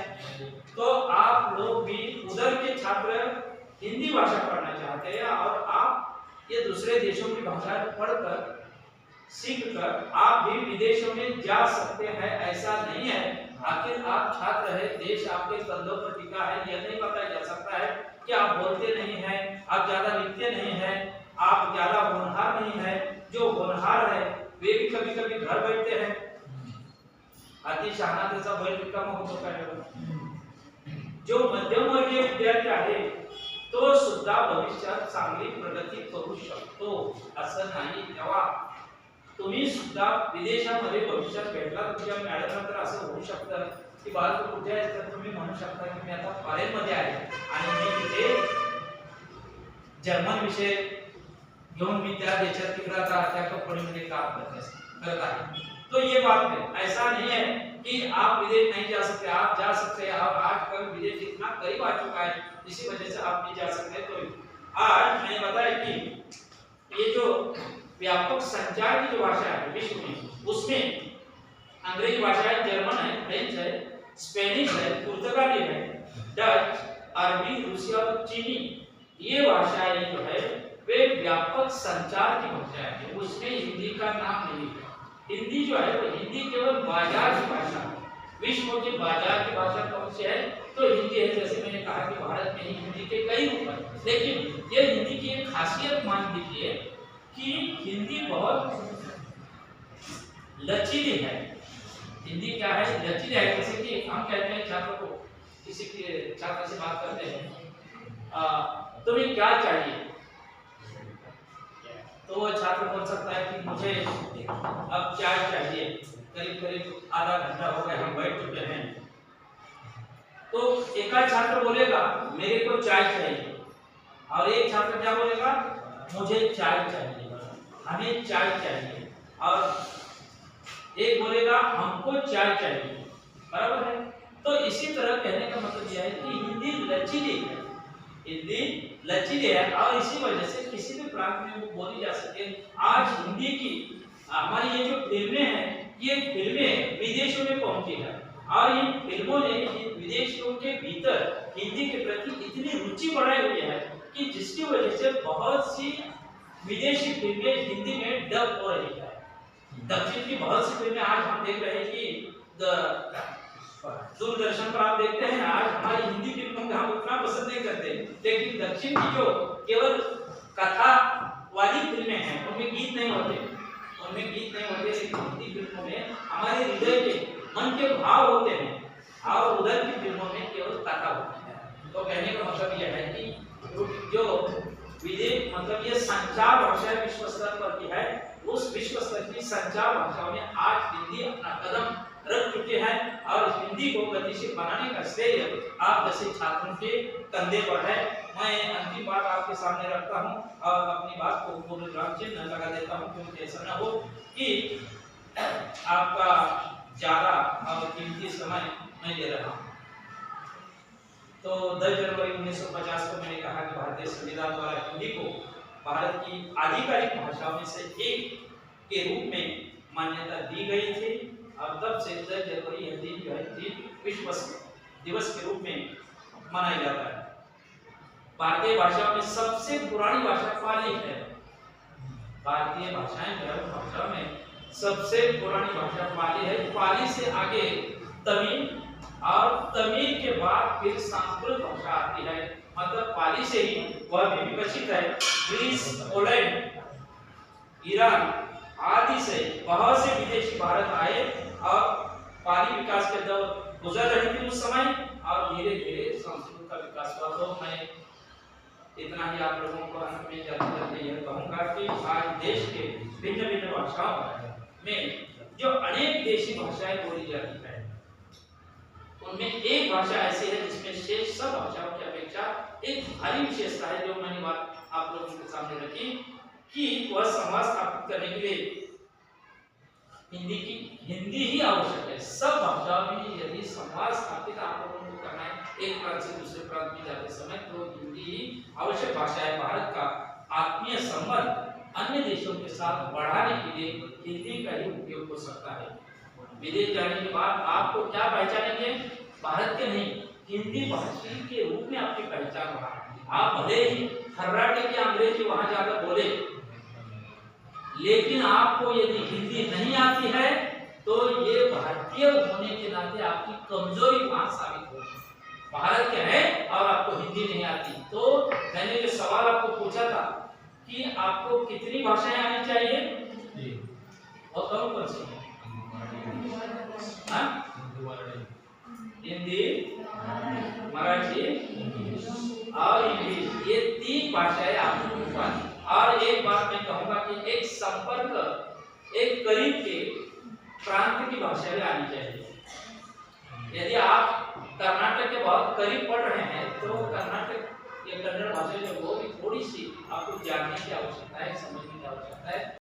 तो आप लोग भी उधर के छात्र हिंदी भाषा पढ़ना चाहते हैं और आप ये दूसरे देशों की भाषा पढ़कर सीखकर आप भी विदेशों में जा सकते हैं, ऐसा नहीं है। आखिर आप छात्र है, देश आपके कंधों पर टिका है, यह नहीं बताया जा सकता है कि आप बोलते नहीं हैं, आप ज्यादा लिखते नहीं हैं, आप ज्यादा होनहार नहीं है, जो होनहार है वे भी कभी कभी घर बैठते हैं, अति शहाणा त्याचा बैल रिकामा होतो काय? जो मध्यमवर्गीय विद्यार्थी आहे तो सुद्धा भविष्यात चांगली प्रगती करू शकतो असं नाही. तेव्हा तुम्ही सुद्धा विदेशामध्ये भविष्यात भेटला तुमच्या मॅडमला तर असं होऊ शकतं की बाळा तू कुठे आहेस, तर तुम्ही म्हणू शकता की मी आता फॉरेनमध्ये आहे आणि मी तिथे जर्मन विषय घेऊन मी त्या देशात तिकडे त्या कंपनीमध्ये काम करत आहे. तो ये बात है, ऐसा नहीं है कि आप विदेश नहीं जा सकते, आप जा सकते हैं. और आजकल विदेश इतना करीब आ चुका है, इसी वजह से आप नहीं जा सकते. तो आज मैंने बताया कि ये जो व्यापक संचार की जो भाषा है विश्व में, उसमें अंग्रेजी भाषा है, जर्मन है, फ्रेंच है, स्पेनिश है, पुर्तगाली है, डच, अरबी, रूसी और चीनी, ये भाषाएं जो है वे व्यापक संचार की भाषा है. उसमें हिंदी का नाम नहीं है. हिंदी जो है वो हिंदी केवल बाजार की भाषा है. विश्व के बाजार की भाषा कौन सी है? तो हिंदी है. जैसे मैंने कहा कि भारत में ही हिंदी के कई रूप हैं, लेकिन ये हिंदी की एक खासियत मान लीजिए कि हिंदी बहुत लचीली है. हिंदी क्या है? लचीली है. जैसे कि हम कहते हैं छात्र को, किसी के छात्र से बात करते हैं तुम्हें क्या चाहिए, तो वो छात्र बोल सकता है कि मुझे अब चाय चाहिए. करीब करीब आधा घंटा हो गया हम बैठ चुके हैं. तो एक छात्र बोलेगा मेरे को चाय चाहिए, और एक छात्र क्या बोलेगा मुझे चाय चाहिए, हमें चाय चाहिए, और एक बोलेगा हमको चाय चाहिए. बराबर है. तो इसी तरह कहने का मतलब यह है कि हिंदी लचीली है. हिंदी लचीली है और इसी वजह से किसी भी प्रांत में वो बोली जा सके. आज हिंदी की हमारी ये जो फिल्में हैं, ये फिल्में विदेशों में पहुंची है और इन फिल्मों ने विदेशों के भीतर हिंदी के प्रति इतनी रुचि बढ़ाई हुई है कि जिसकी वजह से बहुत सी विदेशी फिल्में हिंदी में डब हो रही है. दक्षिण की बहुत सी फिल्में आज हम देख रहे हैं कि दूरदर्शन पर आप देखते हैं आज हमारी हिंदी फिल्मों को हम उतना पसंद नहीं करते, लेकिन दक्षिण की जो केवल कथा वाली फिल्में हैं उनमें गीत नहीं होते, लेकिन हिंदी फिल्मों में हमारे हृदय के मन के भाव होते हैं और उधर की फिल्मों में केवल कथा होती है. तो कहने का मतलब यह है कि जो विदेश मतलब ये संचार भाषा विश्व स्तर पर की है, उस विश्व स्तर की संचार भाषाओं में आज हिंदी अपना कदम रख चुके हैं और हिंदी को गतिशील बनाने का श्रेय आप जैसे छात्रों के कंधे पर है. मैं अंतिम बात आपके सामने रखता हूं और अपनी बात को पूर्ण चिन्ह लगा देता हूं, क्योंकि ऐसा न हो कि आपका ज्यादा और कीमती समय मैं ले रहा हूं. तो 10 जनवरी 1950 को मैंने कहा कि भारतीय संविधान द्वारा हिंदी को भारत की आधिकारिक भाषाओं में से एक के रूप में मान्यता दी गई थी और तब से 10 जनवरी यह दिन जो है विश्व दिवस के रूप में मनाया जाता है. भारतीय भाषाओं में सबसे पुरानी भाषा पाली है. भारतीय भाषाओं में सबसे पुरानी भाषा पाली है. पाली से आगे तमिल और तमिल के बाद फिर संस्कृत भाषा आती है. मतलब पाली से ही वह भी विकसित है. ग्रीस, पोलैंड, ईरान आदि से बहुत से विदेशी भारत आए और पाली विकास के दौर गुजर रही थी उस समय और धीरे धीरे संस्कृत का विकास हुआ. तो मैं इतना ही आप लोगों को अंत में जाते यह कहूँगा कि आज देश के भिन्न भिन्न भाषाओं में जो अनेक देशी भाषाएं बोली जाती है, उनमें एक भाषा ऐसी है जिसमें शेष सब भाषाओं की अपेक्षा एक भारी विशेषता है, जो मैंने बात आप लोगों के सामने रखी कि वह संवाद स्थापित करने के लिए हिंदी ही आवश्यक है. सब भाषाओं में यदि संवाद स्थापित आप लोगों को करना है एक प्रांत से दूसरे प्रांत में जाते समय, तो हिंदी ही आवश्यक भाषा है. भारत का आत्मीय संबंध अन्य देशों के साथ बढ़ाने के लिए हिंदी का ही उपयोग हो सकता है. विदेश जाने के बाद आपको क्या पहचानेंगे? भारत के नहीं, हिंदी भाषी के रूप में आपकी पहचान होगा. आप भले ही खर्राटे की अंग्रेजी वहां जाकर बोले, लेकिन आपको यदि हिंदी नहीं आती है तो ये भारतीय होने के नाते आपकी कमजोरी वहां साबित होगी. भारत के हैं और आपको हिंदी नहीं आती. तो मैंने जो सवाल आपको पूछा था कि आपको कितनी भाषाएं आनी चाहिए, और कौन सी है? हाँ? हिंदी, मराठी और इंग्लिश, ये 3 भाषाएं आपको आती। और एक बात मैं कहूंगा कि एक संपर्क, एक करीब के प्रांत की भाषा भी आनी चाहिए। यदि आप कर्नाटक के बहुत करीब पढ़ रहे हैं तो कर्नाटक या कन्नड़ भाषा जो वो भी थोड़ी सी आपको जानने की आवश्यकता है, समझने की आवश्यकता है।